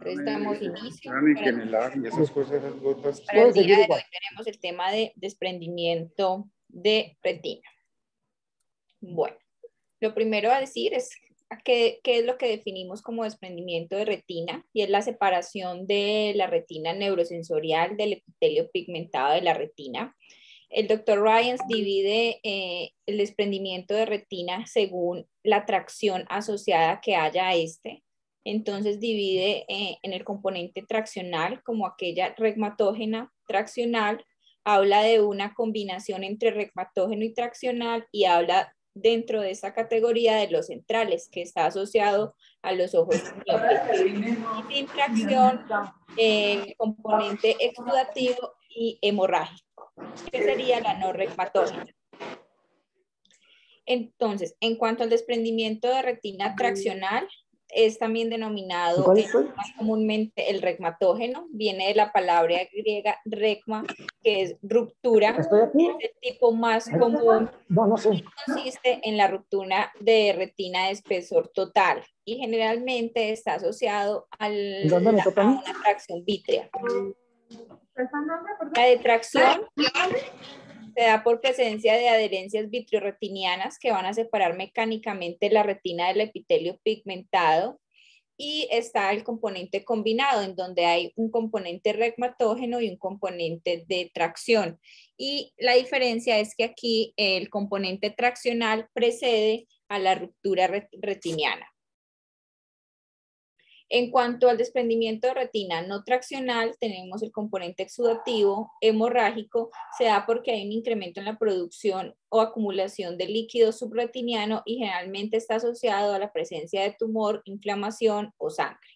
Entonces damos inicio. Y esas cosas, las gotas. Para el día de hoy tenemos el tema de desprendimiento de retina. Bueno, lo primero a decir es qué es lo que definimos como desprendimiento de retina, y es la separación de la retina neurosensorial del epitelio pigmentado de la retina. El doctor Ryans divide el desprendimiento de retina según la tracción asociada que haya a este. Entonces divide en el componente traccional como aquella regmatógena traccional, habla de una combinación entre regmatógeno y traccional, y habla dentro de esa categoría de los centrales, que está asociado a los ojos miopes. Y sin tracción, componente exudativo y hemorrágico, que sería la no regmatógena. Entonces, en cuanto al desprendimiento de retina traccional, es también denominado más comúnmente el regmatógeno, viene de la palabra griega regma, que es ruptura. Es el tipo más común y consiste en la ruptura de retina de espesor total, y generalmente está asociado a una tracción vítrea. La detracción se da por presencia de adherencias vitreoretinianas que van a separar mecánicamente la retina del epitelio pigmentado, y está el componente combinado, en donde hay un componente regmatógeno y un componente de tracción. Y la diferencia es que aquí el componente traccional precede a la ruptura retiniana. En cuanto al desprendimiento de retina no traccional, tenemos el componente exudativo hemorrágico, se da porque hay un incremento en la producción o acumulación de líquido subretiniano, y generalmente está asociado a la presencia de tumor, inflamación o sangre.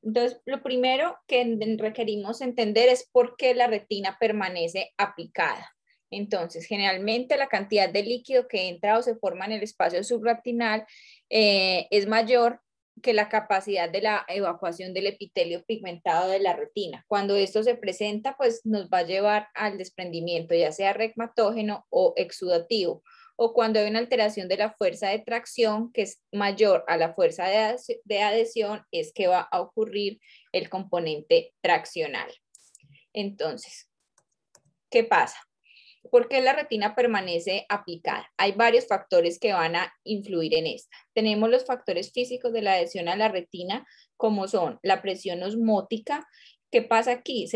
Entonces, lo primero que requerimos entender es por qué la retina permanece aplicada. Entonces, generalmente la cantidad de líquido que entra o se forma en el espacio subretinal es mayor que la capacidad de la evacuación del epitelio pigmentado de la retina. Cuando esto se presenta, pues nos va a llevar al desprendimiento, ya sea regmatógeno o exudativo, o cuando hay una alteración de la fuerza de tracción que es mayor a la fuerza de adhesión, es que va a ocurrir el componente traccional. Entonces, ¿qué pasa? ¿Por qué la retina permanece aplicada? Hay varios factores que van a influir en esta. Tenemos los factores físicos de la adhesión a la retina, como son la presión osmótica. ¿Qué pasa aquí?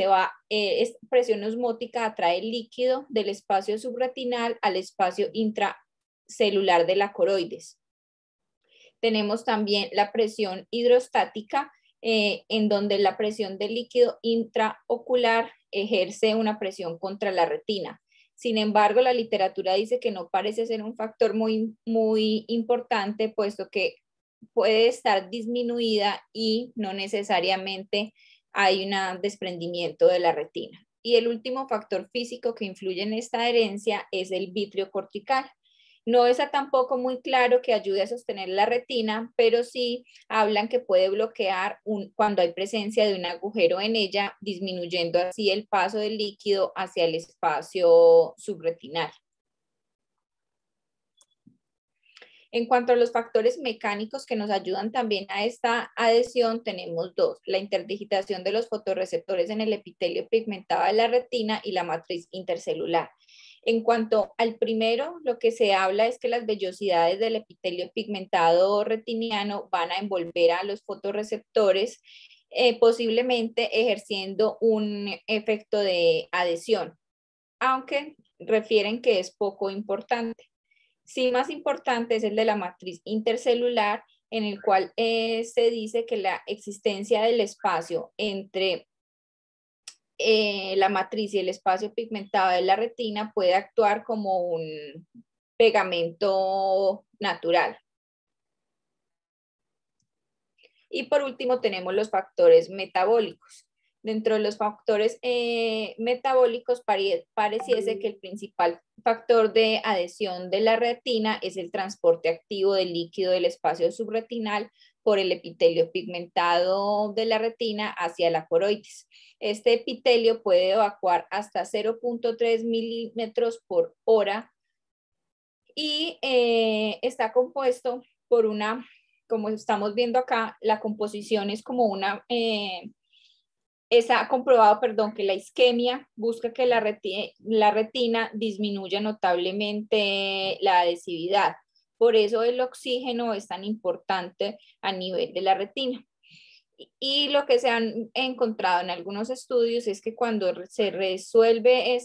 Presión osmótica atrae el líquido del espacio subretinal al espacio intracelular de la coroides. Tenemos también la presión hidrostática, en donde la presión del líquido intraocular ejerce una presión contra la retina. Sin embargo, la literatura dice que no parece ser un factor muy importante, puesto que puede estar disminuida y no necesariamente hay un desprendimiento de la retina. Y el último factor físico que influye en esta adherencia es el vítreo cortical. No está tampoco muy claro que ayude a sostener la retina, pero sí hablan que puede bloquear cuando hay presencia de un agujero en ella, disminuyendo así el paso del líquido hacia el espacio subretinal. En cuanto a los factores mecánicos que nos ayudan también a esta adhesión, tenemos dos: la interdigitación de los fotorreceptores en el epitelio pigmentado de la retina y la matriz intercelular. En cuanto al primero, lo que se habla es que las vellosidades del epitelio pigmentado retiniano van a envolver a los fotorreceptores, posiblemente ejerciendo un efecto de adhesión, aunque refieren que es poco importante. Sí, más importante es el de la matriz intercelular, en el cual se dice que la existencia del espacio entre la matriz y el espacio pigmentado de la retina puede actuar como un pegamento natural. Y por último tenemos los factores metabólicos. Dentro de los factores metabólicos pareciese que el principal factor de adhesión de la retina es el transporte activo del líquido del espacio subretinal por el epitelio pigmentado de la retina hacia la coroides. Este epitelio puede evacuar hasta 0.3 milímetros por hora y está compuesto por una como estamos viendo acá, la composición es como una, está comprobado, perdón, que la isquemia busca que la retina disminuya notablemente la adhesividad. Por eso el oxígeno es tan importante a nivel de la retina. Y lo que se han encontrado en algunos estudios es que cuando se resuelve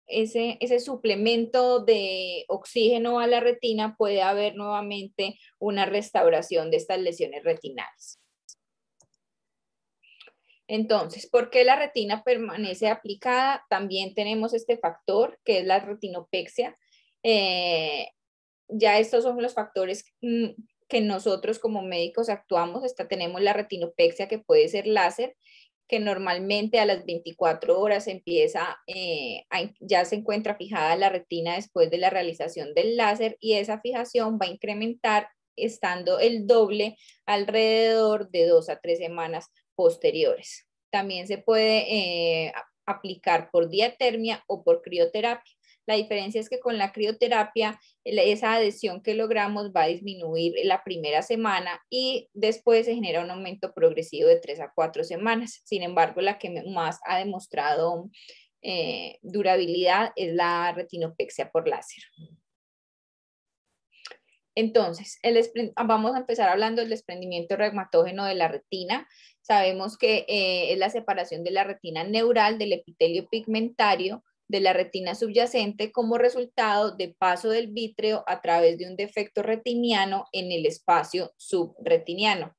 ese suplemento de oxígeno a la retina, puede haber nuevamente una restauración de estas lesiones retinales. Entonces, ¿por qué la retina permanece aplicada? También tenemos este factor que es la retinopexia. Ya estos son los factores que nosotros como médicos actuamos. Tenemos la retinopexia, que puede ser láser, que normalmente a las 24 horas empieza, ya se encuentra fijada la retina después de la realización del láser, y esa fijación va a incrementar estando el doble alrededor de 2 a 3 semanas posteriores. También se puede aplicar por diatermia o por crioterapia. La diferencia es que con la crioterapia, esa adhesión que logramos va a disminuir la primera semana y después se genera un aumento progresivo de 3 a 4 semanas. Sin embargo, la que más ha demostrado durabilidad es la retinopexia por láser. Entonces, vamos a empezar hablando del desprendimiento reumatógeno de la retina. Sabemos que es la separación de la retina neural del epitelio pigmentario de la retina subyacente como resultado de paso del vítreo a través de un defecto retiniano en el espacio subretiniano.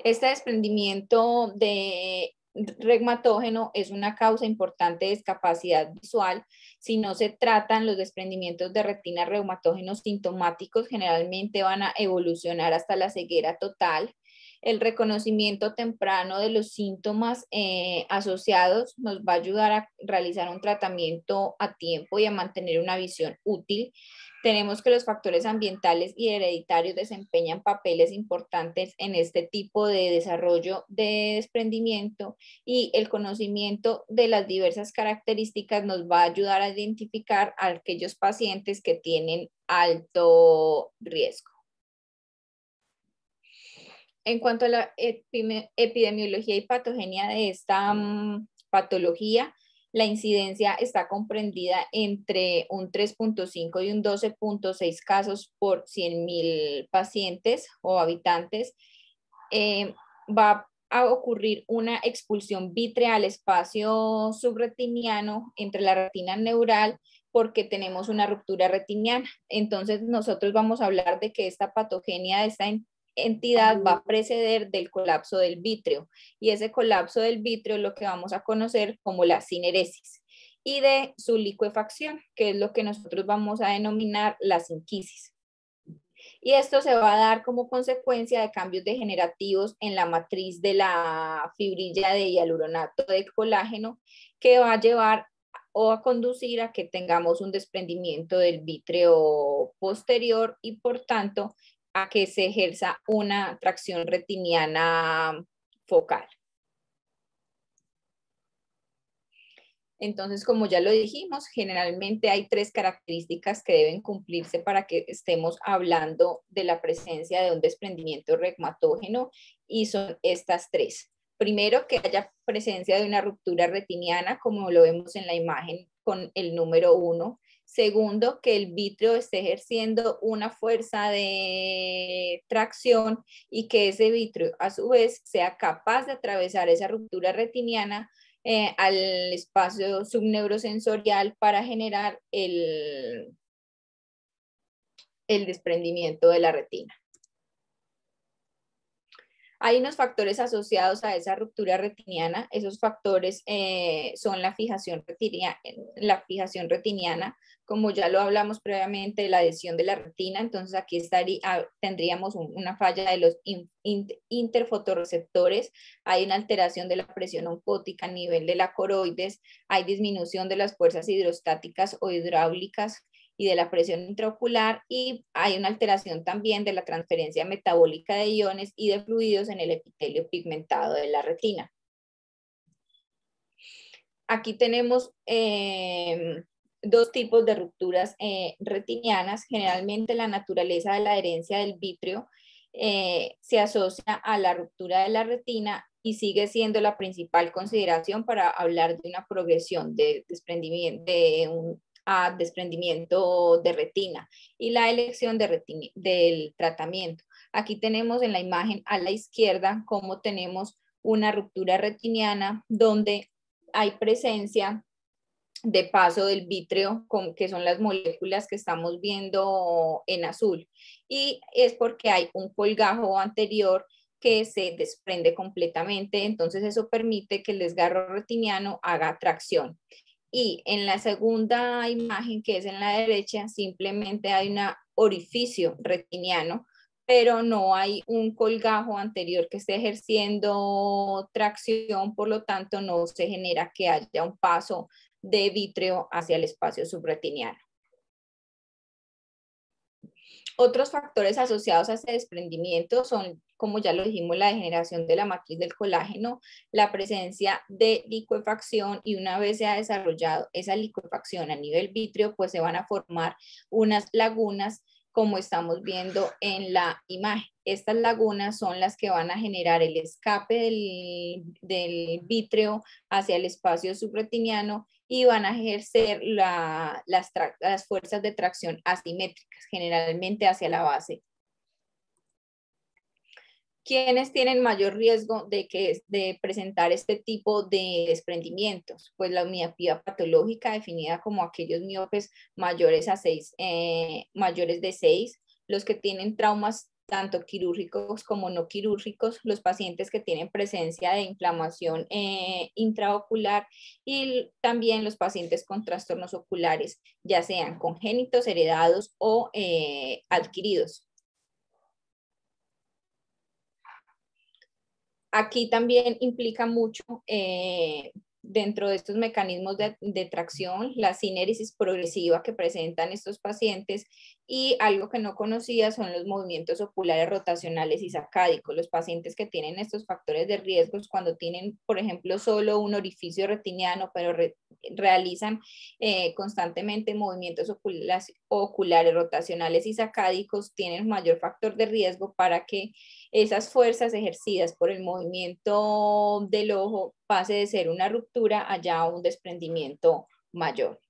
Este desprendimiento de reumatógeno es una causa importante de discapacidad visual. Si no se tratan, los desprendimientos de retina reumatógenos sintomáticos generalmente van a evolucionar hasta la ceguera total. El reconocimiento temprano de los síntomas asociados nos va a ayudar a realizar un tratamiento a tiempo y a mantener una visión útil. Tenemos que los factores ambientales y hereditarios desempeñan papeles importantes en este tipo de desarrollo de desprendimiento, y el conocimiento de las diversas características nos va a ayudar a identificar a aquellos pacientes que tienen alto riesgo. En cuanto a la epidemiología y patogenia de esta patología, la incidencia está comprendida entre un 3.5 y un 12.6 casos por 100.000 pacientes o habitantes. Va a ocurrir una expulsión vítrea al espacio subretiniano entre la retina neural porque tenemos una ruptura retiniana. Entonces nosotros vamos a hablar de que esta patogenia de esta entidad va a preceder del colapso del vítreo, y ese colapso del vítreo es lo que vamos a conocer como la cineresis, y de su licuefacción, que es lo que nosotros vamos a denominar la sinquisis. Y esto se va a dar como consecuencia de cambios degenerativos en la matriz de la fibrilla de hialuronato de colágeno, que va a llevar o a conducir a que tengamos un desprendimiento del vítreo posterior y por tanto a que se ejerza una tracción retiniana focal. Entonces, como ya lo dijimos, generalmente hay 3 características que deben cumplirse para que estemos hablando de la presencia de un desprendimiento reumatógeno, y son estas 3. Primero, que haya presencia de una ruptura retiniana, como lo vemos en la imagen con el número 1. Segundo, que el vítreo esté ejerciendo una fuerza de tracción y que ese vítreo a su vez sea capaz de atravesar esa ruptura retiniana al espacio subneurosensorial para generar el desprendimiento de la retina. Hay unos factores asociados a esa ruptura retiniana. Esos factores son la fijación retiniana, como ya lo hablamos previamente, la adhesión de la retina. Entonces aquí tendríamos una falla de los interfotorreceptores, hay una alteración de la presión oncótica a nivel de la coroides, hay disminución de las fuerzas hidrostáticas o hidráulicas y de la presión intraocular, y hay una alteración también de la transferencia metabólica de iones y de fluidos en el epitelio pigmentado de la retina. Aquí tenemos dos tipos de rupturas retinianas. Generalmente la naturaleza de la adherencia del vítreo se asocia a la ruptura de la retina y sigue siendo la principal consideración para hablar de una progresión de desprendimiento, a desprendimiento de retina y la elección del tratamiento. Aquí tenemos en la imagen a la izquierda cómo tenemos una ruptura retiniana donde hay presencia de paso del vítreo, que son las moléculas que estamos viendo en azul. Y es porque hay un colgajo anterior que se desprende completamente, entonces eso permite que el desgarro retiniano haga tracción. Y en la segunda imagen, que es en la derecha, simplemente hay un orificio retiniano, pero no hay un colgajo anterior que esté ejerciendo tracción, por lo tanto no se genera que haya un paso de vítreo hacia el espacio subretiniano. Otros factores asociados a este desprendimiento son, como ya lo dijimos, la degeneración de la matriz del colágeno, la presencia de licuefacción, y una vez se ha desarrollado esa licuefacción a nivel vítreo, pues se van a formar unas lagunas, como estamos viendo en la imagen. Estas lagunas son las que van a generar el escape del vítreo hacia el espacio subretiniano y van a ejercer las fuerzas de tracción asimétricas, generalmente hacia la base. ¿Quiénes tienen mayor riesgo de presentar este tipo de desprendimientos? Pues la miopía patológica, definida como aquellos miopes mayores de 6, los que tienen traumas tanto quirúrgicos como no quirúrgicos, los pacientes que tienen presencia de inflamación intraocular, y también los pacientes con trastornos oculares, ya sean congénitos, heredados o adquiridos. Aquí también implica mucho dentro de estos mecanismos de tracción, la sinéresis progresiva que presentan estos pacientes, y algo que no conocía son los movimientos oculares rotacionales y sacádicos. Los pacientes que tienen estos factores de riesgos, cuando tienen, por ejemplo, solo un orificio retiniano, pero realizan constantemente movimientos oculares rotacionales y sacádicos, tienen mayor factor de riesgo para que esas fuerzas ejercidas por el movimiento del ojo pase de ser una ruptura allá a un desprendimiento mayor.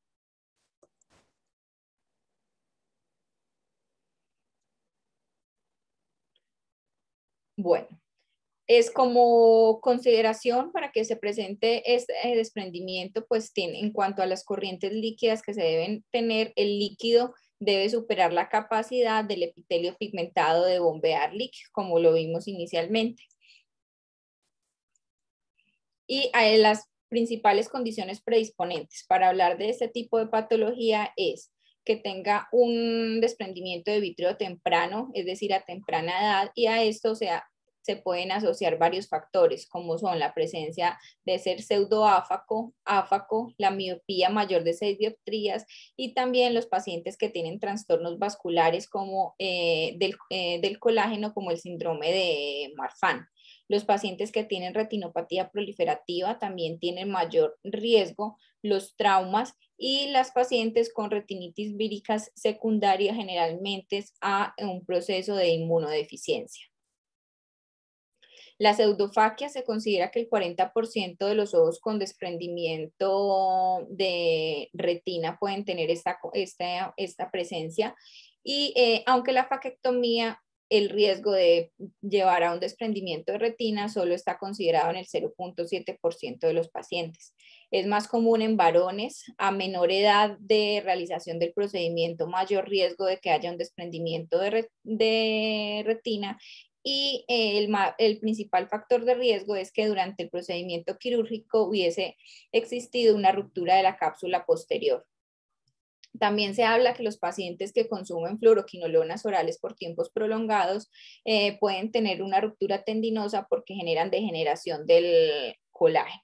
Bueno, es como consideración para que se presente este desprendimiento, pues en cuanto a las corrientes líquidas que se deben tener, el líquido debe superar la capacidad del epitelio pigmentado de bombear líquido, como lo vimos inicialmente. Y las principales condiciones predisponentes para hablar de este tipo de patología es que tenga un desprendimiento de vítreo temprano, es decir, a temprana edad, y a esto se pueden asociar varios factores, como son la presencia de ser pseudoáfaco, áfaco, la miopía mayor de 6 dioptrías, y también los pacientes que tienen trastornos vasculares como del colágeno, como el síndrome de Marfan. Los pacientes que tienen retinopatía proliferativa también tienen mayor riesgo, los traumas, y las pacientes con retinitis vírica secundaria generalmente a un proceso de inmunodeficiencia. La pseudofaquia se considera que el 40% de los ojos con desprendimiento de retina pueden tener esta presencia, y aunque la faquectomía, el riesgo de llevar a un desprendimiento de retina solo está considerado en el 0.7% de los pacientes. Es más común en varones a menor edad de realización del procedimiento, mayor riesgo de que haya un desprendimiento de retina, y el principal factor de riesgo es que durante el procedimiento quirúrgico hubiese existido una ruptura de la cápsula posterior. También se habla que los pacientes que consumen fluoroquinolonas orales por tiempos prolongados pueden tener una ruptura tendinosa porque generan degeneración del colágeno.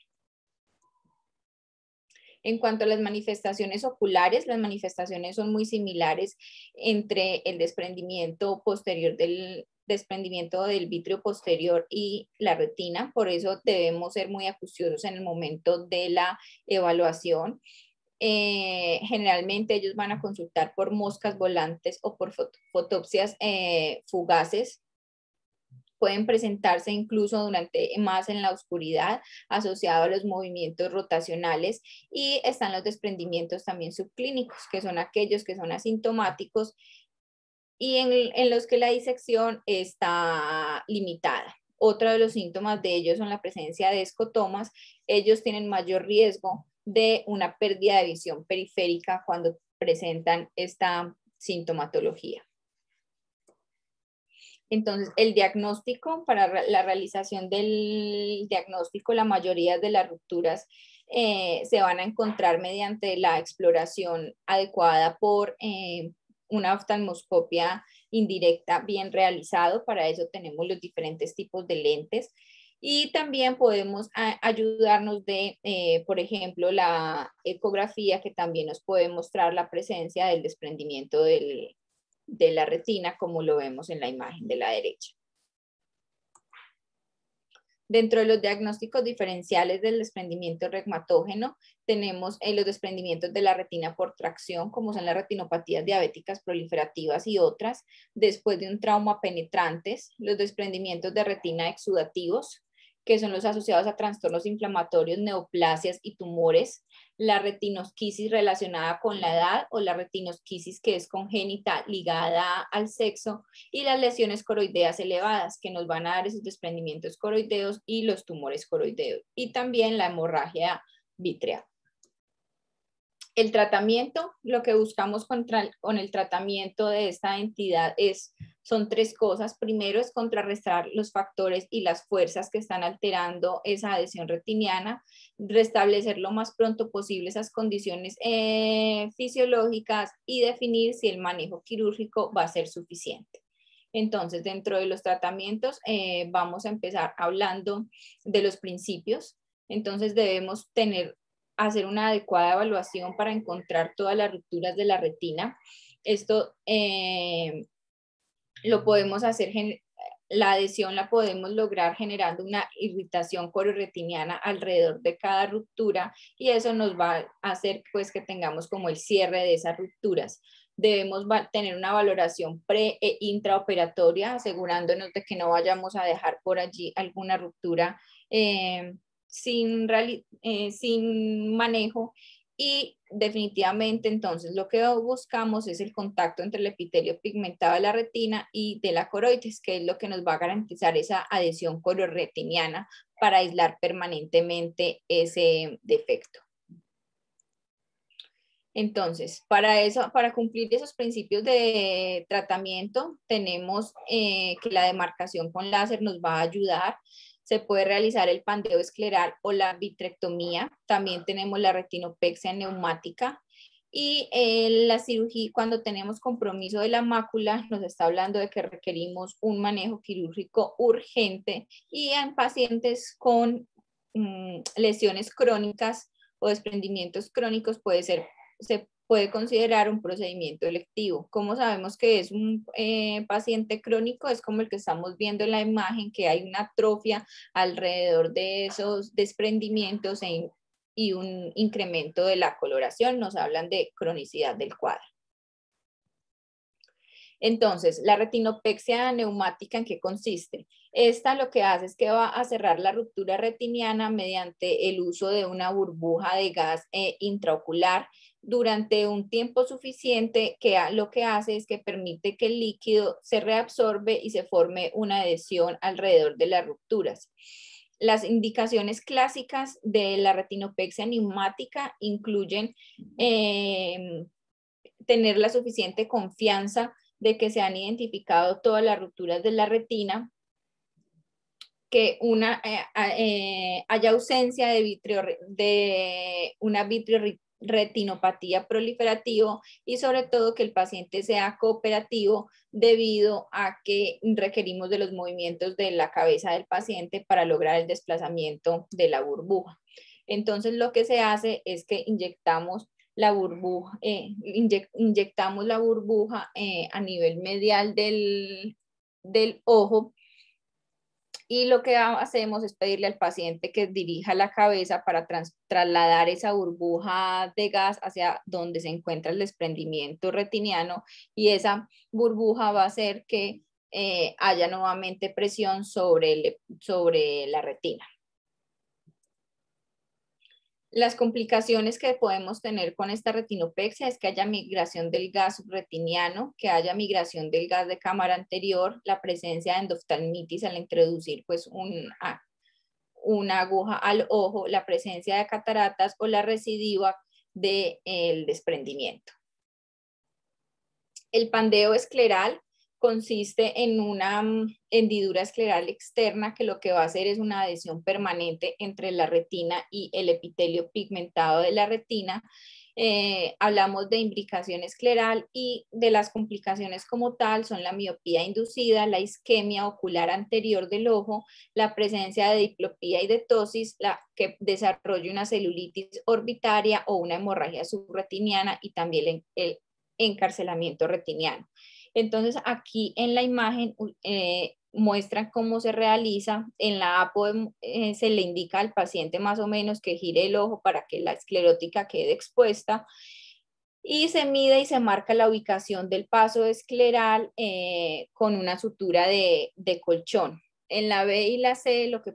En cuanto a las manifestaciones oculares, las manifestaciones son muy similares entre el desprendimiento posterior del vítreo posterior y la retina, por eso debemos ser muy acuciosos en el momento de la evaluación. Generalmente ellos van a consultar por moscas volantes o por fotopsias fugaces. Pueden presentarse incluso durante más en la oscuridad, asociado a los movimientos rotacionales, y están los desprendimientos también subclínicos, que son aquellos que son asintomáticos y en los que la disección está limitada. Otro de los síntomas de ellos son la presencia de escotomas. Ellos tienen mayor riesgo de una pérdida de visión periférica cuando presentan esta sintomatología. Entonces, el diagnóstico, para la realización del diagnóstico, la mayoría de las rupturas se van a encontrar mediante la exploración adecuada por una oftalmoscopia indirecta bien realizado. Para eso tenemos los diferentes tipos de lentes. Y también podemos ayudarnos de, por ejemplo, la ecografía, que también nos puede mostrar la presencia del desprendimiento de la retina, como lo vemos en la imagen de la derecha. Dentro de los diagnósticos diferenciales del desprendimiento reumatógeno, tenemos los desprendimientos de la retina por tracción, como son las retinopatías diabéticas proliferativas y otras, después de un trauma penetrantes, los desprendimientos de retina exudativos, que son los asociados a trastornos inflamatorios, neoplasias y tumores, la retinosquisis relacionada con la edad o la retinosquisis que es congénita ligada al sexo, y las lesiones coroideas elevadas, que nos van a dar esos desprendimientos coroideos y los tumores coroideos, y también la hemorragia vítrea. El tratamiento, lo que buscamos con el tratamiento de esta entidad son tres cosas. Primero es contrarrestar los factores y las fuerzas que están alterando esa adhesión retiniana, restablecer lo más pronto posible esas condiciones fisiológicas y definir si el manejo quirúrgico va a ser suficiente. Entonces, dentro de los tratamientos vamos a empezar hablando de los principios. Entonces, debemos hacer una adecuada evaluación para encontrar todas las rupturas de la retina. Esto lo podemos hacer, la adhesión la podemos lograr generando una irritación cororetiniana alrededor de cada ruptura, y eso nos va a hacer pues que tengamos como el cierre de esas rupturas. Debemos tener una valoración pre e intraoperatoria, asegurándonos de que no vayamos a dejar por allí alguna ruptura sin manejo. Y definitivamente entonces lo que buscamos es el contacto entre el epitelio pigmentado de la retina y de la coroides, que es lo que nos va a garantizar esa adhesión cororetiniana para aislar permanentemente ese defecto. Entonces, para cumplir esos principios de tratamiento, tenemos que la demarcación con láser nos va a ayudar. Se puede realizar el pandeo escleral o la vitrectomía. También tenemos la retinopexia neumática. Y la cirugía, cuando tenemos compromiso de la mácula, nos está hablando de que requerimos un manejo quirúrgico urgente, y en pacientes con lesiones crónicas o desprendimientos crónicos se puede considerar un procedimiento electivo. ¿Cómo sabemos que es un paciente crónico? Es como el que estamos viendo en la imagen, que hay una atrofia alrededor de esos desprendimientos y un incremento de la coloración. Nos hablan de cronicidad del cuadro. Entonces, la retinopexia neumática, ¿en qué consiste? Esta lo que hace es que va a cerrar la ruptura retiniana mediante el uso de una burbuja de gas intraocular durante un tiempo suficiente, que lo que hace es que permite que el líquido se reabsorbe y se forme una adhesión alrededor de las rupturas. Las indicaciones clásicas de la retinopexia neumática incluyen tener la suficiente confianza de que se han identificado todas las rupturas de la retina, que haya ausencia de una vitreoretinopatía proliferativa, y sobre todo que el paciente sea cooperativo, debido a que requerimos de los movimientos de la cabeza del paciente para lograr el desplazamiento de la burbuja. Entonces lo que se hace es que inyectamos la burbuja, a nivel medial del ojo, Y lo que hacemos es pedirle al paciente que dirija la cabeza para trasladar esa burbuja de gas hacia donde se encuentra el desprendimiento retiniano, y esa burbuja va a hacer que haya nuevamente presión sobre la retina. Las complicaciones que podemos tener con esta retinopexia es que haya migración del gas subretiniano, que haya migración del gas de cámara anterior, la presencia de endoftalmitis al introducir pues una aguja al ojo, la presencia de cataratas o la recidiva del desprendimiento. El pandeo escleral consiste en una hendidura escleral externa que lo que va a hacer es una adhesión permanente entre la retina y el epitelio pigmentado de la retina. Hablamos de imbricación escleral, y de las complicaciones como tal son la miopía inducida, la isquemia ocular anterior del ojo, la presencia de diplopía y de ptosis, la que desarrolle una celulitis orbitaria o una hemorragia subretiniana, y también el encarcelamiento retiniano. Entonces aquí en la imagen muestran cómo se realiza. En la APO se le indica al paciente más o menos que gire el ojo para que la esclerótica quede expuesta, y se mide y se marca la ubicación del paso escleral con una sutura de colchón. En la B y la C lo que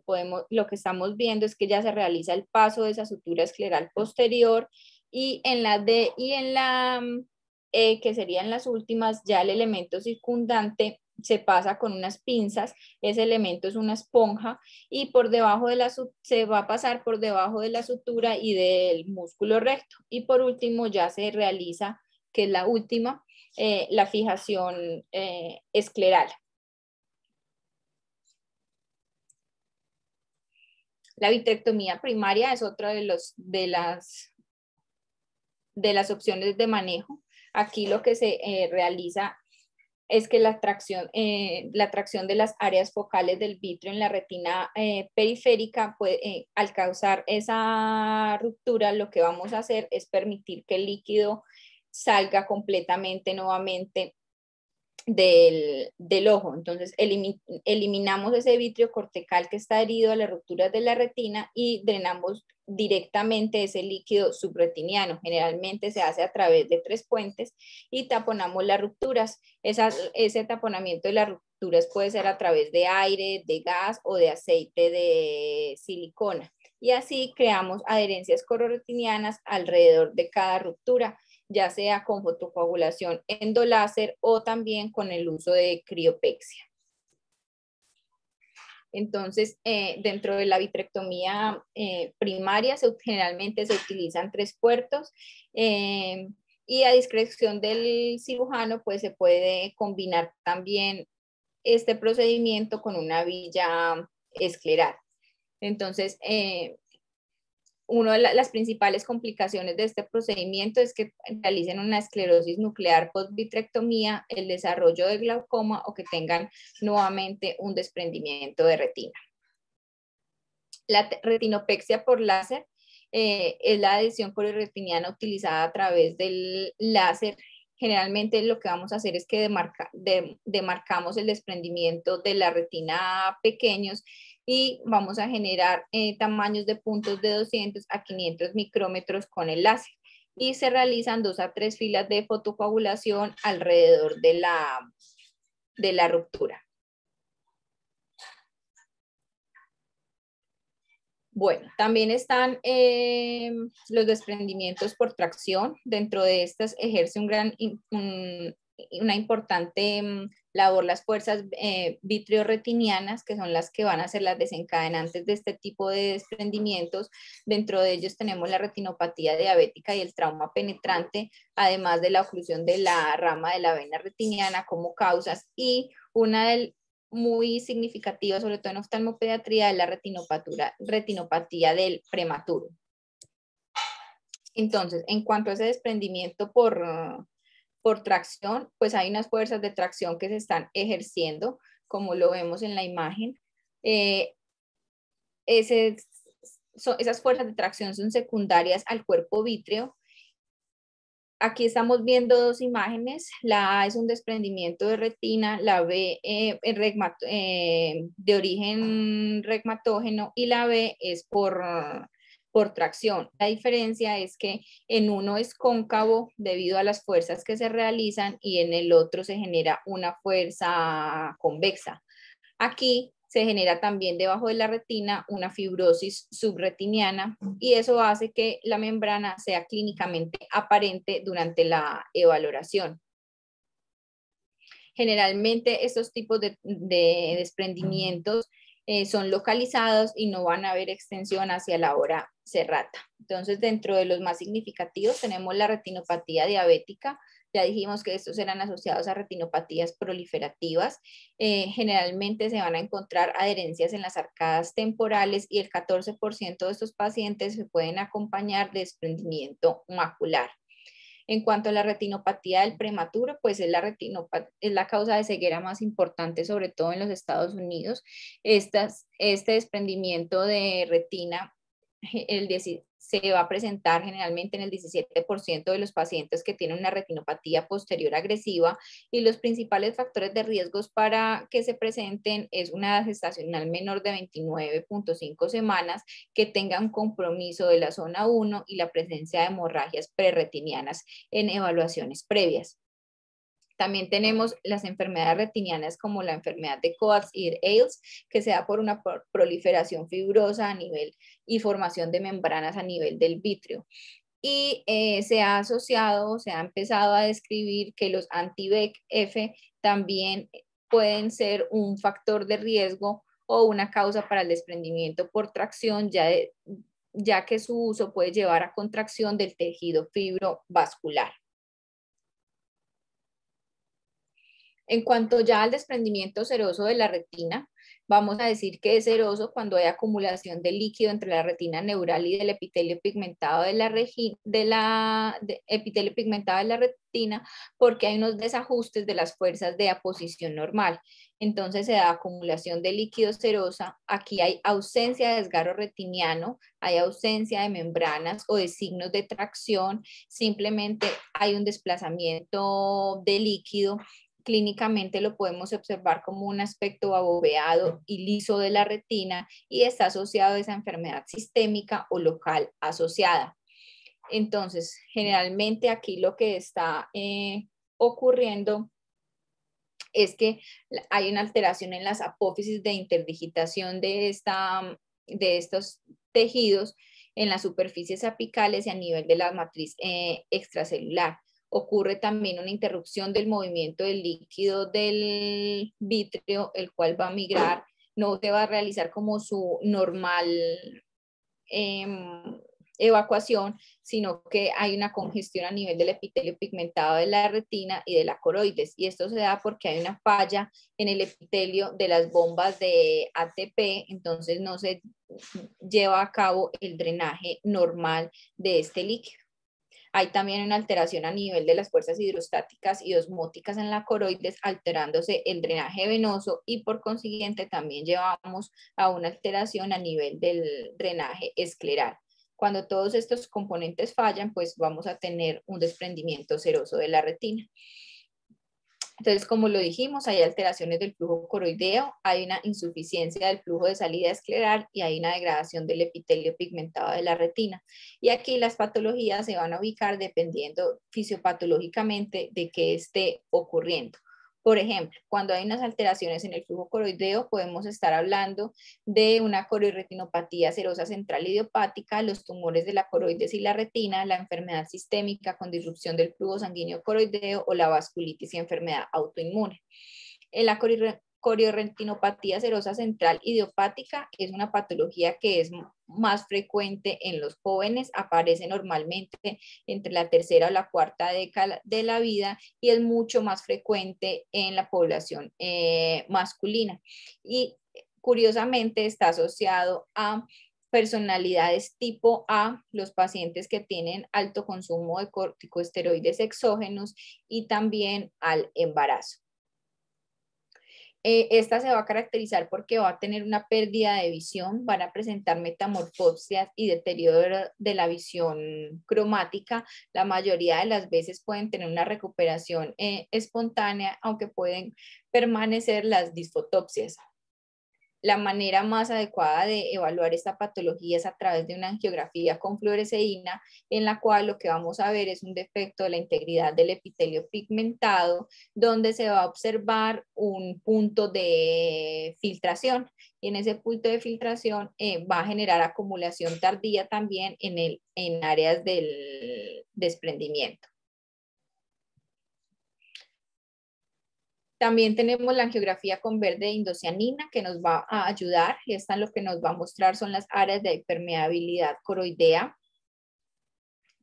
estamos viendo es que ya se realiza el paso de esa sutura escleral posterior, y en la D y en la que serían las últimas, ya el elemento circundante se pasa con unas pinzas. Ese elemento es una esponja, y por debajo de se va a pasar por debajo de la sutura y del músculo recto. Y por último ya se realiza, que es la última, la fijación escleral. La vitrectomía primaria es otra de las opciones de manejo. Aquí lo que se realiza es que la tracción de las áreas focales del vitrio en la retina periférica, al causar esa ruptura, lo que vamos a hacer es permitir que el líquido salga completamente nuevamente del ojo. Entonces eliminamos ese vitrio cortical que está herido a las rupturas de la retina y drenamos directamente ese líquido subretiniano. Generalmente se hace a través de 3 puentes, y taponamos las rupturas. Ese taponamiento de las rupturas puede ser a través de aire, de gas o de aceite de silicona, y así creamos adherencias cororetinianas alrededor de cada ruptura, ya sea con fotocoagulación endoláser o también con el uso de criopexia. Entonces, dentro de la vitrectomía primaria generalmente se utilizan 3 puertos, y a discreción del cirujano pues se puede combinar también este procedimiento con una villa escleral. Entonces, una de las principales complicaciones de este procedimiento es que realicen una esclerosis nuclear post-vitrectomía, el desarrollo de glaucoma o que tengan nuevamente un desprendimiento de retina. La retinopexia por láser es la adhesión cororetiniana utilizada a través del láser. Generalmente lo que vamos a hacer es que demarcamos el desprendimiento de la retina pequeños, y vamos a generar tamaños de puntos de 200 a 500 micrómetros con el láser, y se realizan 2 a 3 filas de fotocoagulación alrededor de la ruptura. Bueno, también están los desprendimientos por tracción. Dentro de estas ejerce una importante labor las fuerzas vitreoretinianas, que son las que van a ser las desencadenantes de este tipo de desprendimientos. Dentro de ellos tenemos la retinopatía diabética y el trauma penetrante, además de la oclusión de la rama de la vena retiniana como causas, y una muy significativa, sobre todo en oftalmopediatría, es la retinopatía del prematuro. Entonces, en cuanto a ese desprendimiento por tracción, pues hay unas fuerzas de tracción que se están ejerciendo, como lo vemos en la imagen. Esas fuerzas de tracción son secundarias al cuerpo vítreo. Aquí estamos viendo dos imágenes. La A es un desprendimiento de retina, la B de origen regmatógeno y la B es por tracción. La diferencia es que en uno es cóncavo debido a las fuerzas que se realizan y en el otro se genera una fuerza convexa. Aquí se genera también debajo de la retina una fibrosis subretiniana y eso hace que la membrana sea clínicamente aparente durante la evaluación. Generalmente estos tipos de desprendimientos son localizados y no van a haber extensión hacia la hora serrata. Entonces, dentro de los más significativos tenemos la retinopatía diabética. Ya dijimos que estos eran asociados a retinopatías proliferativas. Generalmente se van a encontrar adherencias en las arcadas temporales y el 14% de estos pacientes se pueden acompañar de desprendimiento macular. En cuanto a la retinopatía del prematuro, pues es la causa de ceguera más importante, sobre todo en los Estados Unidos. Este desprendimiento de retina se va a presentar generalmente en el 17% de los pacientes que tienen una retinopatía posterior agresiva y los principales factores de riesgos para que se presenten es una edad gestacional menor de 29.5 semanas, que tenga un compromiso de la zona 1 y la presencia de hemorragias prerretinianas en evaluaciones previas. También tenemos las enfermedades retinianas como la enfermedad de Coats y Ailes, que se da por una proliferación fibrosa a nivel y formación de membranas a nivel del vítreo. Y se ha asociado, se ha empezado a describir que los anti-VEGF también pueden ser un factor de riesgo o una causa para el desprendimiento por tracción, ya que su uso puede llevar a contracción del tejido fibrovascular. En cuanto ya al desprendimiento seroso de la retina, vamos a decir que es seroso cuando hay acumulación de líquido entre la retina neural y del epitelio pigmentado de la retina, porque hay unos desajustes de las fuerzas de aposición normal. Entonces se da acumulación de líquido serosa. Aquí hay ausencia de desgarro retiniano, hay ausencia de membranas o de signos de tracción, simplemente hay un desplazamiento de líquido. Clínicamente lo podemos observar como un aspecto aboveado y liso de la retina y está asociado a esa enfermedad sistémica o local asociada. Entonces, generalmente aquí lo que está ocurriendo es que hay una alteración en las apófisis de interdigitación de estos tejidos en las superficies apicales y a nivel de la matriz extracelular. Ocurre también una interrupción del movimiento del líquido del vítreo, el cual va a migrar, no se va a realizar como su normal evacuación, sino que hay una congestión a nivel del epitelio pigmentado de la retina y de la coroides, y esto se da porque hay una falla en el epitelio de las bombas de ATP, entonces no se lleva a cabo el drenaje normal de este líquido. Hay también una alteración a nivel de las fuerzas hidrostáticas y osmóticas en la coroides, alterándose el drenaje venoso y por consiguiente también llevamos a una alteración a nivel del drenaje escleral. Cuando todos estos componentes fallan, pues vamos a tener un desprendimiento seroso de la retina. Entonces, como lo dijimos, hay alteraciones del flujo coroideo, hay una insuficiencia del flujo de salida escleral y hay una degradación del epitelio pigmentado de la retina. Y aquí las patologías se van a ubicar dependiendo fisiopatológicamente de qué esté ocurriendo. Por ejemplo, cuando hay unas alteraciones en el flujo coroideo, podemos estar hablando de una coroirretinopatía serosa central idiopática, los tumores de la coroides y la retina, la enfermedad sistémica con disrupción del flujo sanguíneo coroideo o la vasculitis y enfermedad autoinmune. En la coriorretinopatía serosa central idiopática es una patología que es más frecuente en los jóvenes, aparece normalmente entre la tercera o la cuarta década de la vida y es mucho más frecuente en la población masculina. Y curiosamente está asociado a personalidades tipo A, los pacientes que tienen alto consumo de corticosteroides exógenos y también al embarazo. Esta se va a caracterizar porque va a tener una pérdida de visión, van a presentar metamorfosias y deterioro de la visión cromática. La mayoría de las veces pueden tener una recuperación espontánea, aunque pueden permanecer las disfotopsias. La manera más adecuada de evaluar esta patología es a través de una angiografía con fluoresceína, en la cual lo que vamos a ver es un defecto de la integridad del epitelio pigmentado, donde se va a observar un punto de filtración. Y en ese punto de filtración va a generar acumulación tardía también en áreas del desprendimiento. También tenemos la angiografía con verde de indocianina que nos va a ayudar, y esta lo que nos va a mostrar son las áreas de hipermeabilidad coroidea.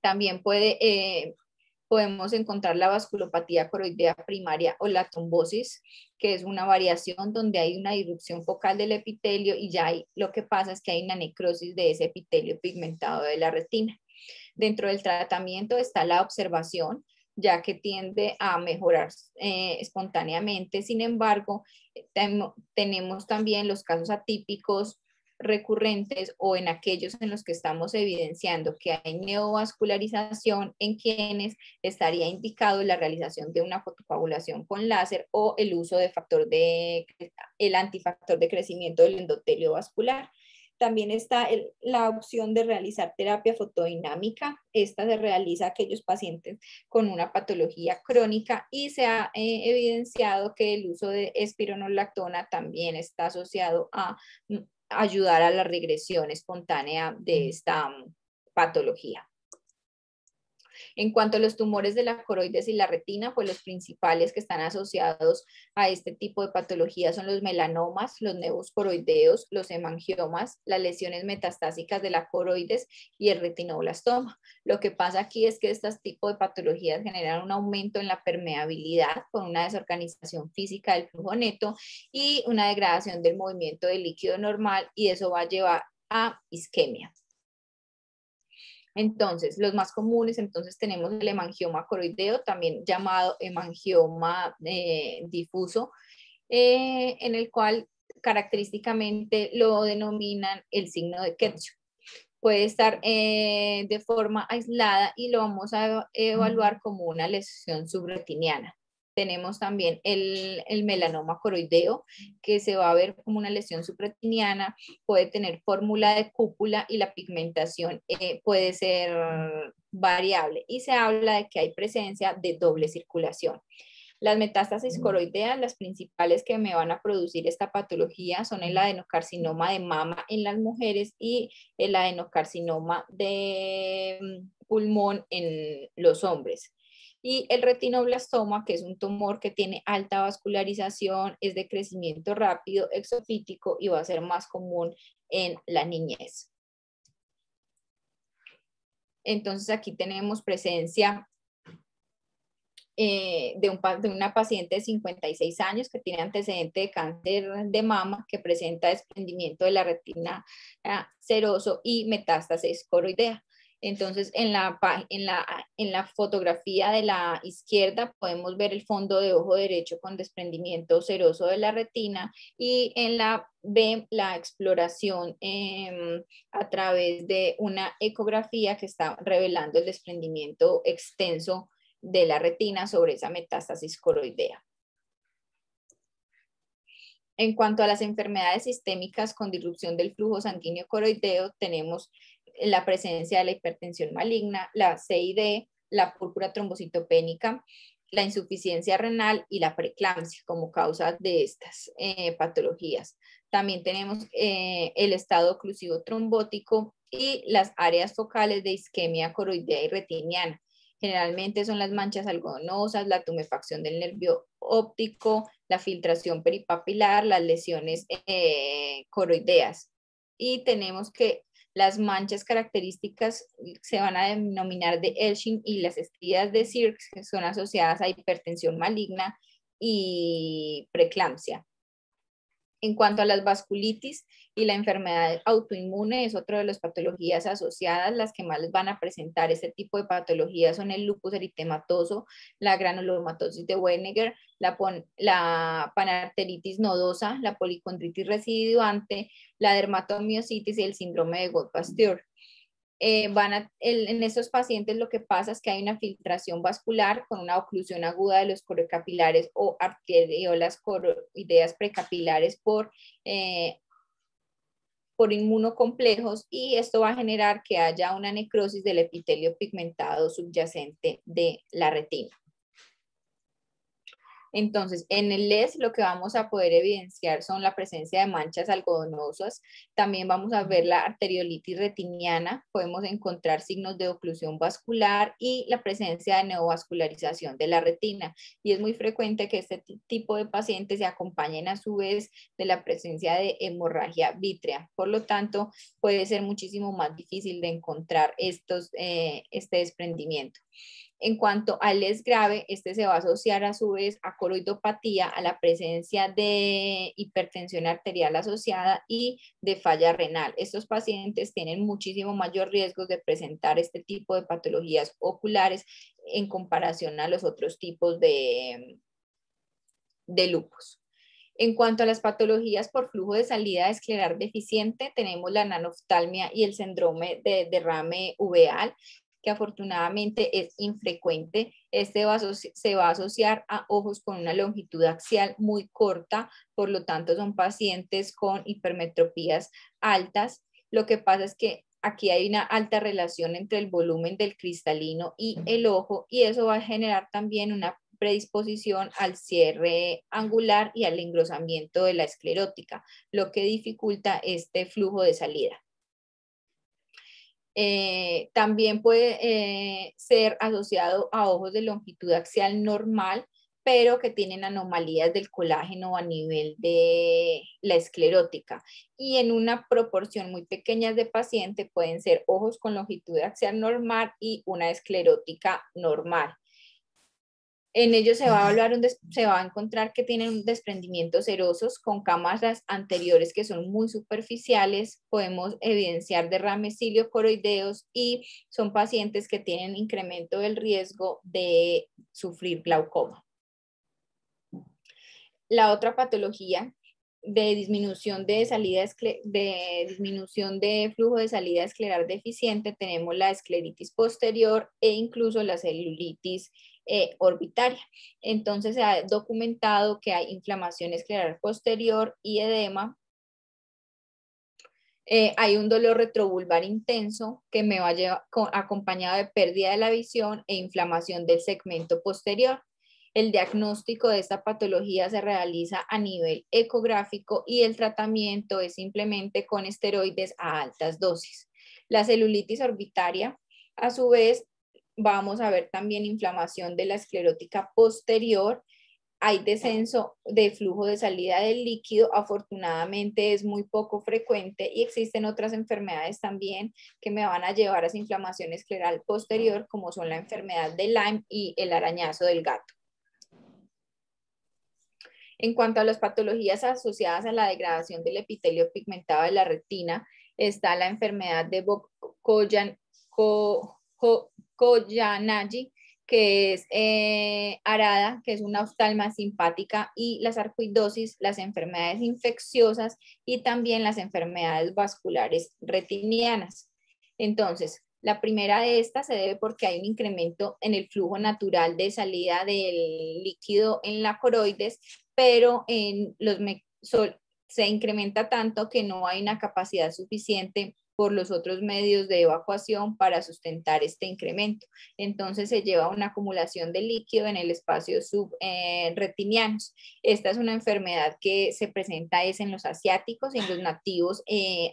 También podemos encontrar la vasculopatía coroidea primaria o la trombosis, que es una variación donde hay una irrupción focal del epitelio y ya lo que pasa es que hay una necrosis de ese epitelio pigmentado de la retina. Dentro del tratamiento está la observación, ya que tiende a mejorar espontáneamente. Sin embargo, tenemos también los casos atípicos recurrentes o en aquellos en los que estamos evidenciando que hay neovascularización, en quienes estaría indicado la realización de una fotocoagulación con láser o el uso de el antifactor de crecimiento del endotelio vascular. También está la opción de realizar terapia fotodinámica. Esta se realiza a aquellos pacientes con una patología crónica y se ha evidenciado que el uso de espironolactona también está asociado a ayudar a la regresión espontánea de esta patología. En cuanto a los tumores de la coroides y la retina, pues los principales que están asociados a este tipo de patología son los melanomas, los nevos coroideos, los hemangiomas, las lesiones metastásicas de la coroides y el retinoblastoma. Lo que pasa aquí es que estos tipos de patologías generan un aumento en la permeabilidad con una desorganización física del flujo neto y una degradación del movimiento del líquido normal, y eso va a llevar a isquemia. Entonces, los más comunes, entonces tenemos el hemangioma coroideo, también llamado hemangioma difuso, en el cual característicamente lo denominan el signo de Ketchum. Puede estar de forma aislada y lo vamos a evaluar como una lesión subretiniana. Tenemos también el melanoma coroideo, que se va a ver como una lesión subretiniana, puede tener fórmula de cúpula y la pigmentación puede ser variable, y se habla de que hay presencia de doble circulación. Las metástasis coroideas, las principales que me van a producir esta patología son el adenocarcinoma de mama en las mujeres y el adenocarcinoma de pulmón en los hombres. Y el retinoblastoma, que es un tumor que tiene alta vascularización, es de crecimiento rápido, exofítico y va a ser más común en la niñez. Entonces aquí tenemos presencia de una paciente de 56 años que tiene antecedente de cáncer de mama, que presenta desprendimiento de la retina seroso y metástasis coroidea. Entonces, en la fotografía de la izquierda podemos ver el fondo de ojo derecho con desprendimiento seroso de la retina, y en la B la exploración a través de una ecografía que está revelando el desprendimiento extenso de la retina sobre esa metástasis coroidea. En cuanto a las enfermedades sistémicas con disrupción del flujo sanguíneo coroideo, tenemos la presencia de la hipertensión maligna, la CID, la púrpura trombocitopénica, la insuficiencia renal y la preeclampsia como causa de estas patologías. También tenemos el estado oclusivo trombótico y las áreas focales de isquemia coroidea y retiniana. Generalmente son las manchas algodonosas, la tumefacción del nervio óptico, la filtración peripapilar, las lesiones coroideas. Y tenemos que las manchas características se van a denominar de Elshing, y las estrías de Sirks, que son asociadas a hipertensión maligna y preeclampsia. En cuanto a las vasculitis y la enfermedad autoinmune, es otra de las patologías asociadas. Las que más les van a presentar este tipo de patologías son el lupus eritematoso, la granulomatosis de Wegener, la panarteritis nodosa, la policondritis residuante, la dermatomiositis y el síndrome de Gold-Pasteur. En estos pacientes lo que pasa es que hay una filtración vascular con una oclusión aguda de los corocapilares o arteriolas coroideas precapilares por inmunocomplejos, y esto va a generar que haya una necrosis del epitelio pigmentado subyacente de la retina. Entonces, en el LES lo que vamos a poder evidenciar son la presencia de manchas algodonosas. También vamos a ver la arteriolitis retiniana, podemos encontrar signos de oclusión vascular y la presencia de neovascularización de la retina. Y es muy frecuente que este tipo de pacientes se acompañen a su vez de la presencia de hemorragia vítrea. Por lo tanto, puede ser muchísimo más difícil de encontrar este desprendimiento. En cuanto al LES grave, este se va a asociar a su vez a coroidopatía, a la presencia de hipertensión arterial asociada y de falla renal. Estos pacientes tienen muchísimo mayor riesgo de presentar este tipo de patologías oculares en comparación a los otros tipos de lupus. En cuanto a las patologías por flujo de salida escleral deficiente, tenemos la nanoftalmia y el síndrome de derrame uveal, que afortunadamente es infrecuente. Se va a asociar a ojos con una longitud axial muy corta, por lo tanto son pacientes con hipermetropías altas. Lo que pasa es que aquí hay una alta relación entre el volumen del cristalino y el ojo, y eso va a generar también una predisposición al cierre angular y al engrosamiento de la esclerótica, lo que dificulta este flujo de salida. También puede ser asociado a ojos de longitud axial normal, pero que tienen anomalías del colágeno a nivel de la esclerótica. Y en una proporción muy pequeña de pacientes pueden ser ojos con longitud axial normal y una esclerótica normal. En ellos se va a evaluar se va a encontrar que tienen desprendimientos serosos con cámaras anteriores que son muy superficiales. Podemos evidenciar derrames ciliocoroideos y son pacientes que tienen incremento del riesgo de sufrir glaucoma. La otra patología de disminución de flujo de salida escleral deficiente, tenemos la escleritis posterior e incluso la celulitis orbitaria. Entonces se ha documentado que hay inflamación escleral posterior y edema. Hay un dolor retrovulvar intenso que me va a llevar acompañado de pérdida de la visión e inflamación del segmento posterior. El diagnóstico de esta patología se realiza a nivel ecográfico y el tratamiento es simplemente con esteroides a altas dosis. La celulitis orbitaria, a su vez, vamos a ver también inflamación de la esclerótica posterior. Hay descenso de flujo de salida del líquido, afortunadamente es muy poco frecuente, y existen otras enfermedades también que me van a llevar a esa inflamación escleral posterior, como son la enfermedad de Lyme y el arañazo del gato. En cuanto a las patologías asociadas a la degradación del epitelio pigmentado de la retina, está la enfermedad de Koyanagi, que es arada, que es una oftalma simpática, y la sarcoidosis, las enfermedades infecciosas y también las enfermedades vasculares retinianas. Entonces, la primera de estas se debe porque hay un incremento en el flujo natural de salida del líquido en la coroides, pero se incrementa tanto que no hay una capacidad suficiente por los otros medios de evacuación para sustentar este incremento. Entonces se lleva a una acumulación de líquido en el espacio subretinianos. Esta es una enfermedad que se presenta en los asiáticos y en los nativos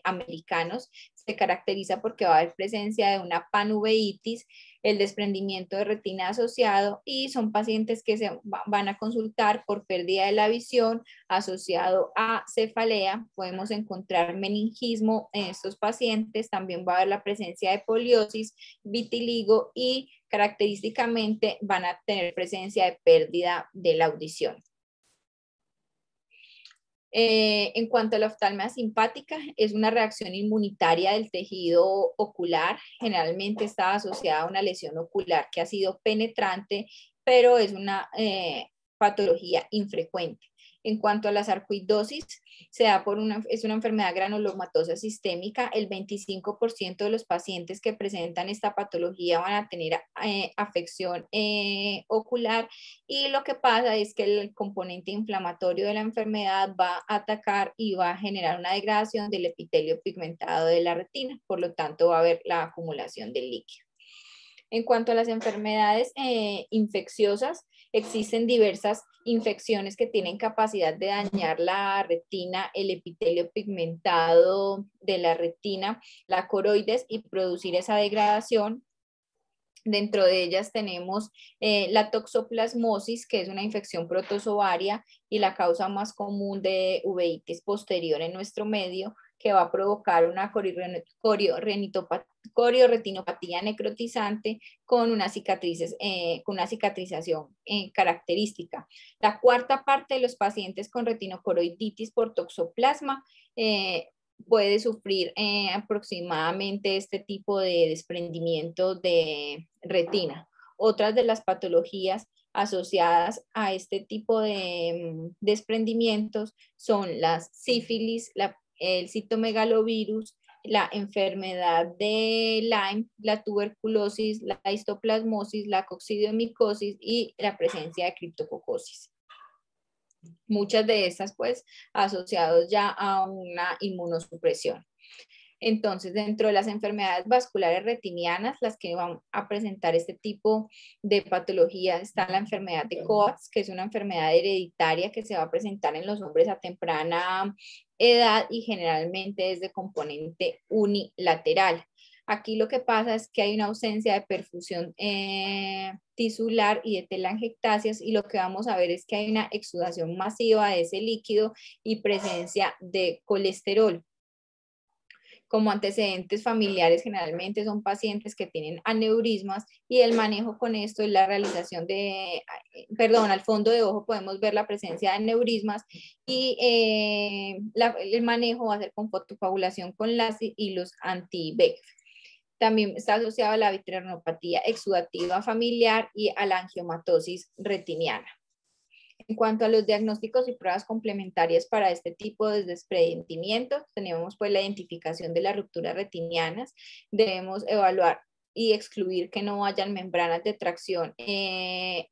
americanos. Se caracteriza porque va a haber presencia de una panuveitis, el desprendimiento de retina asociado, y son pacientes que se van a consultar por pérdida de la visión asociado a cefalea. Podemos encontrar meningismo en estos pacientes, también va a haber la presencia de poliosis, vitiligo, y característicamente van a tener presencia de pérdida de la audición. En cuanto a la oftalmia simpática, es una reacción inmunitaria del tejido ocular. Generalmente está asociada a una lesión ocular que ha sido penetrante, pero es una patología infrecuente. En cuanto a la sarcoidosis, es una enfermedad granulomatosa sistémica. El 25% de los pacientes que presentan esta patología van a tener afección ocular, y lo que pasa es que el componente inflamatorio de la enfermedad va a atacar y va a generar una degradación del epitelio pigmentado de la retina, por lo tanto va a haber la acumulación del líquido. En cuanto a las enfermedades infecciosas, existen diversas infecciones que tienen capacidad de dañar la retina, el epitelio pigmentado de la retina, la coroides, y producir esa degradación. Dentro de ellas tenemos la toxoplasmosis, que es una infección protozoaria y la causa más común de uveitis posterior en nuestro medio, que va a provocar una corioretinopatía necrotizante con una cicatrización característica. La cuarta parte de los pacientes con retinocoroiditis por toxoplasma puede sufrir aproximadamente este tipo de desprendimiento de retina. Otras de las patologías asociadas a este tipo de desprendimientos son las sífilis, el citomegalovirus, la enfermedad de Lyme, la tuberculosis, la histoplasmosis, la coccidiomicosis y la presencia de criptococosis. Muchas de estas pues asociados ya a una inmunosupresión. Entonces, dentro de las enfermedades vasculares retinianas, las que van a presentar este tipo de patología, está la enfermedad de Coats, que es una enfermedad hereditaria que se va a presentar en los hombres a temprana edad y generalmente es de componente unilateral. Aquí lo que pasa es que hay una ausencia de perfusión tisular y de telangiectasias, y lo que vamos a ver es que hay una exudación masiva de ese líquido y presencia de colesterol. Como antecedentes familiares, generalmente son pacientes que tienen aneurismas, y el manejo con esto es la realización de, al fondo de ojo podemos ver la presencia de aneurismas, y el manejo va a ser con fotocoagulación con LASIK y los anti-VEGF. También está asociado a la vitreoretinopatía exudativa familiar y a la angiomatosis retiniana. En cuanto a los diagnósticos y pruebas complementarias para este tipo de desprendimiento, tenemos pues la identificación de las rupturas retinianas. Debemos evaluar y excluir que no hayan membranas de tracción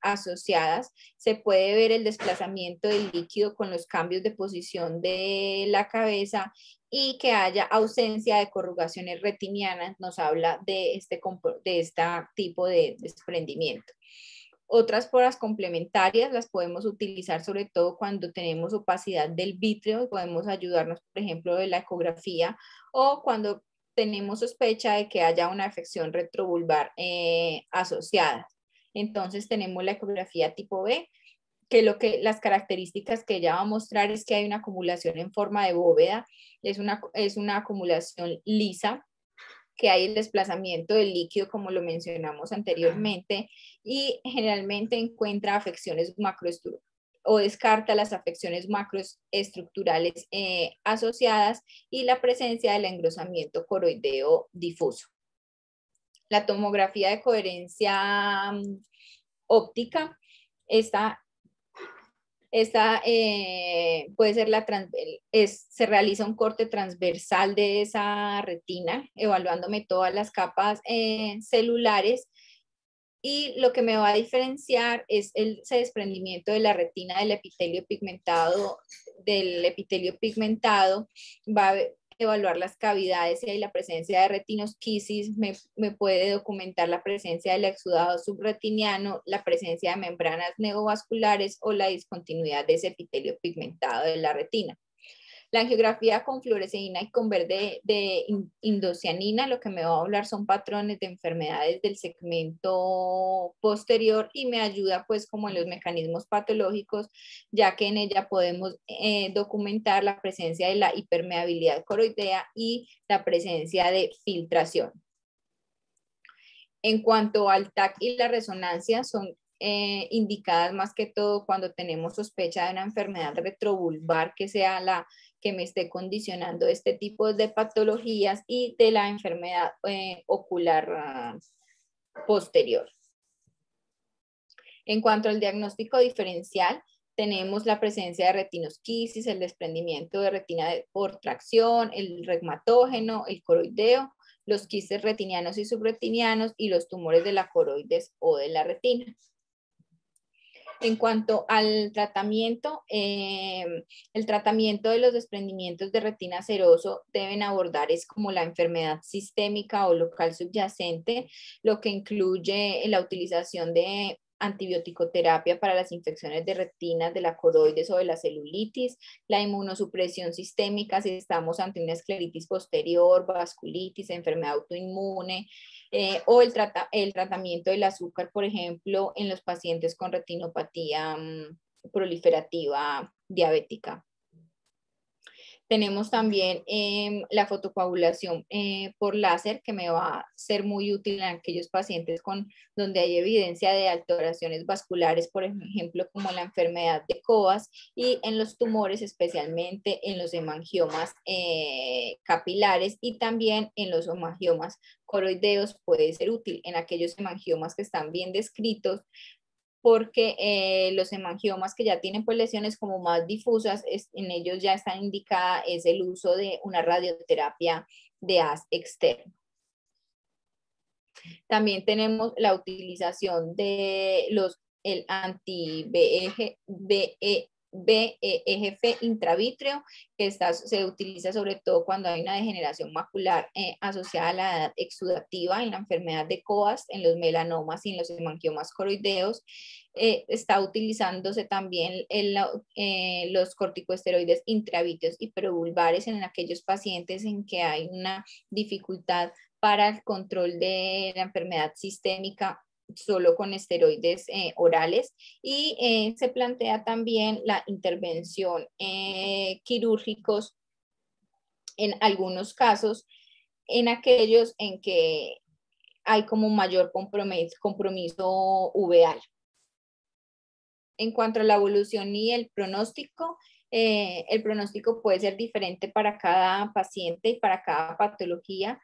asociadas. Se puede ver el desplazamiento del líquido con los cambios de posición de la cabeza, y que haya ausencia de corrugaciones retinianas nos habla de este tipo de desprendimiento. Otras pruebas complementarias las podemos utilizar sobre todo cuando tenemos opacidad del vítreo, podemos ayudarnos, por ejemplo, de la ecografía, o cuando tenemos sospecha de que haya una afección retrovulvar asociada. Entonces tenemos la ecografía tipo B, que las características que ella va a mostrar es que hay una acumulación en forma de bóveda, es una acumulación lisa, que hay el desplazamiento del líquido, como lo mencionamos anteriormente, y generalmente encuentra afecciones macroestructurales o descarta las afecciones macroestructurales asociadas, y la presencia del engrosamiento coroideo difuso. La tomografía de coherencia óptica, puede ser se realiza un corte transversal de esa retina, evaluándome todas las capas celulares, y lo que me va a diferenciar es ese desprendimiento de la retina del epitelio pigmentado. Va a evaluar las cavidades, si hay la presencia de retinosquisis, me puede documentar la presencia del exudado subretiniano, la presencia de membranas neovasculares o la discontinuidad de ese epitelio pigmentado de la retina. La angiografía con fluoresceína y con verde de indocianina, lo que me va a hablar son patrones de enfermedades del segmento posterior, y me ayuda pues como en los mecanismos patológicos, ya que en ella podemos documentar la presencia de la hipermeabilidad coroidea y la presencia de filtración. En cuanto al TAC y la resonancia, son indicadas más que todo cuando tenemos sospecha de una enfermedad retrovulvar que sea la que me esté condicionando este tipo de patologías y de la enfermedad ocular posterior. En cuanto al diagnóstico diferencial, tenemos la presencia de retinosquisis, el desprendimiento de retina por tracción, el regmatógeno, el coroideo, los quistes retinianos y subretinianos y los tumores de la coroides o de la retina. En cuanto al tratamiento, el tratamiento de los desprendimientos de retina seroso deben abordar es como la enfermedad sistémica o local subyacente, lo que incluye la utilización de antibiótico-terapia para las infecciones de retinas, de la coroides o de la celulitis, la inmunosupresión sistémica si estamos ante una escleritis posterior, vasculitis, enfermedad autoinmune, o el tratamiento del azúcar, por ejemplo, en los pacientes con retinopatía proliferativa diabética. Tenemos también la fotocoagulación por láser, que me va a ser muy útil en aquellos pacientes donde hay evidencia de alteraciones vasculares, por ejemplo, como la enfermedad de Coas, y en los tumores, especialmente en los hemangiomas capilares y también en los hemangiomas coroideos puede ser útil en aquellos hemangiomas que están bien descritos, porque los hemangiomas que ya tienen pues lesiones como más difusas, en ellos ya está indicada es el uso de una radioterapia de haz externo. También tenemos la utilización de el anti-VEGF intravítreo, que se utiliza sobre todo cuando hay una degeneración macular asociada a la edad exudativa, en la enfermedad de Coas, en los melanomas y en los hemangiomas coroideos. Está utilizándose también los corticosteroides intravítreos y perovulvares en aquellos pacientes en que hay una dificultad para el control de la enfermedad sistémica solo con esteroides orales, y se plantea también la intervención quirúrgicos en algunos casos, en aquellos en que hay como mayor compromiso uveal. En cuanto a la evolución y el pronóstico puede ser diferente para cada paciente y para cada patología.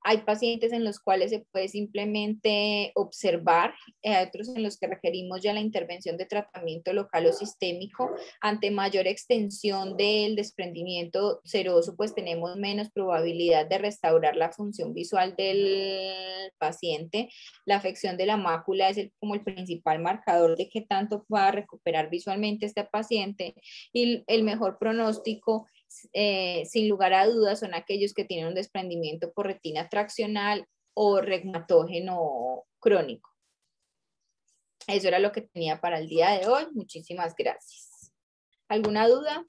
Hay pacientes en los cuales se puede simplemente observar, hay otros en los que requerimos ya la intervención de tratamiento local o sistémico. Ante mayor extensión del desprendimiento seroso, pues tenemos menos probabilidad de restaurar la función visual del paciente. La afección de la mácula es como el principal marcador de qué tanto va a recuperar visualmente este paciente, y el mejor pronóstico sin lugar a dudas son aquellos que tienen un desprendimiento por retina traccional o regmatógeno crónico. Eso era lo que tenía para el día de hoy. Muchísimas gracias. ¿Alguna duda?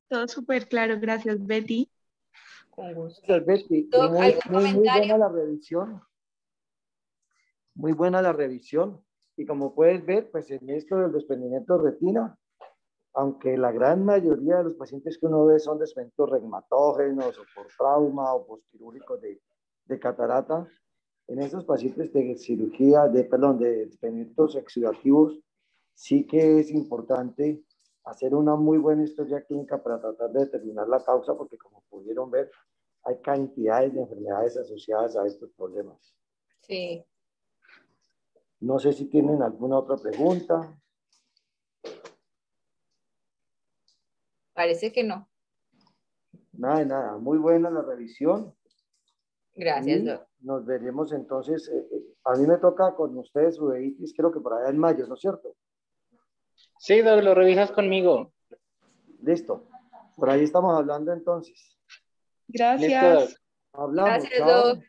Todo súper claro, gracias Betty. Con gusto. Gracias, Betty. Muy buena la revisión. Muy buena la revisión. Y como puedes ver, pues en esto del desprendimiento de retina, aunque la gran mayoría de los pacientes que uno ve son desprendimientos regmatógenos o por trauma o postquirúrgicos de catarata, en esos pacientes de cirugía, de desprendimientos exudativos, sí que es importante hacer una muy buena historia clínica para tratar de determinar la causa, porque como pudieron ver, hay cantidades de enfermedades asociadas a estos problemas. Sí. No sé si tienen alguna otra pregunta. Parece que no. Nada, nada. Muy buena la revisión. Gracias, Doc. Nos veremos entonces. A mí me toca con ustedes uveitis, creo que por allá en mayo, ¿no es cierto? Sí, Doc, lo revisas conmigo. Listo. Por ahí estamos hablando entonces. Gracias. Listo, Doc. Hablamos. Gracias, Chao. Doc.